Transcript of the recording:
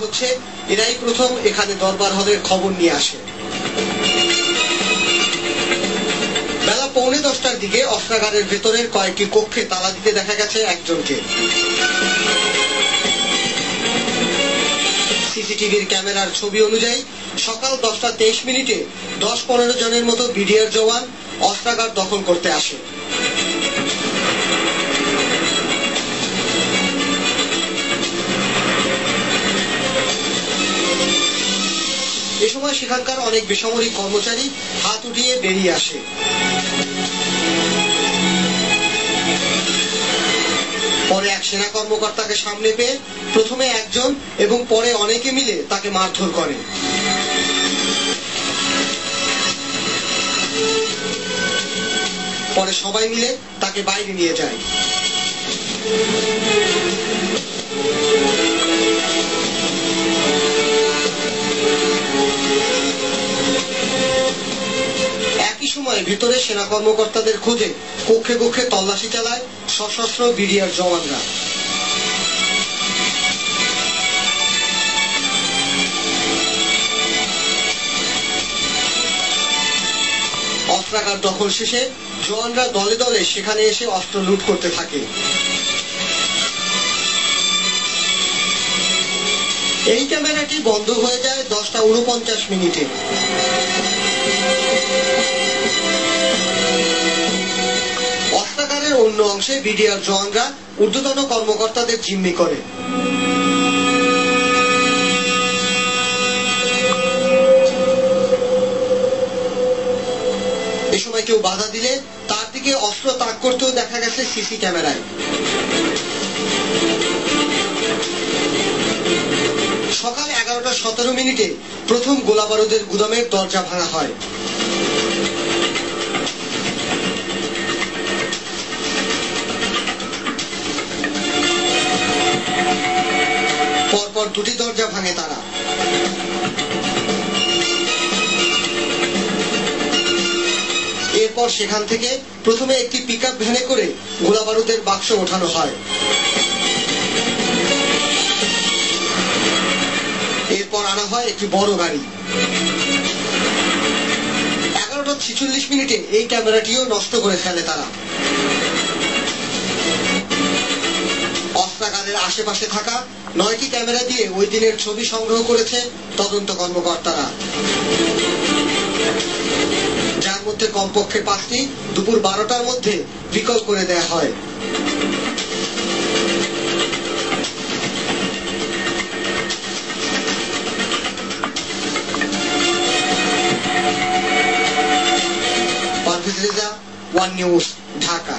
হচ্ছে এরাই প্রথম এখানে দরবার হলের খবর নিয়ে আসে। বেলা 9:45টার দিকে অস্ত্রাগারের ভেতরের কয়েকটি কক্ষে তালা দিতে দেখা গেছে একজনকে। সিসিটিভির ক্যামেরার ছবি অনুযায়ী সকাল 10:23 10-15 জনের মতো বিডিআর জওয়ান অস্ত্রাগার দখল করতে আসে। এ সময় সেখানকার অনেক বেসামরিক কর্মচারী হাত উঠিয়ে বেরিয়ে আসে। পরে এক সেনা কর্মকর্তাকে সামনে পেয়ে প্রথমে একজন এবং পরে অনেকে মিলে তাকে মারধর করে। পরে সবাই মিলে তাকে বাইরে নিয়ে যায়। একই সময় ভেতরে সেনা কর্মকর্তাদের খোঁজে কক্ষে কক্ষে তল্লাশি চালায় সশস্ত্র বিডিআর জওয়ানরা। অস্ত্রাগার দখল শেষে জওয়ানরা দলে দলে সেখানে এসে অস্ত্র লুট করতে থাকে। এই ক্যামেরাটি বন্ধ হয়ে যায় 10:49। অস্ত্রাগারের অন্য অংশে বিডিআর জওয়ানরা ঊর্ধ্বতন কর্মকর্তাদের জিম্মি করে। এ সময় কেউ বাধা দিলে তার দিকে অস্ত্র তাক করতেও দেখা গেছে সিসি ক্যামেরায়। সকাল 11:17 প্রথম গোলাবারুদের গুদামের দরজা ভাঙা হয়। পরপর দুটি দরজা ভাঙে তারা। এরপর সেখান থেকে প্রথমে একটি পিকআপ ভ্যানে করে গোলাবারুদের বাক্স ওঠানো হয়। এরপর আনা হয় একটি বড় গাড়ি। 11:46 এই ক্যামেরাটিও নষ্ট করে ফেলে তারা। অস্ত্রাগারের আশেপাশে থাকা 9টি ক্যামেরা দিয়ে ওই দিনের ছবি সংগ্রহ করেছে তদন্ত কর্মকর্তারা, যার মধ্যে কমপক্ষে 5টি দুপুর 12টার মধ্যে বিকল করে দেয়া হয়। Parvez Reza, one news, Dhaka.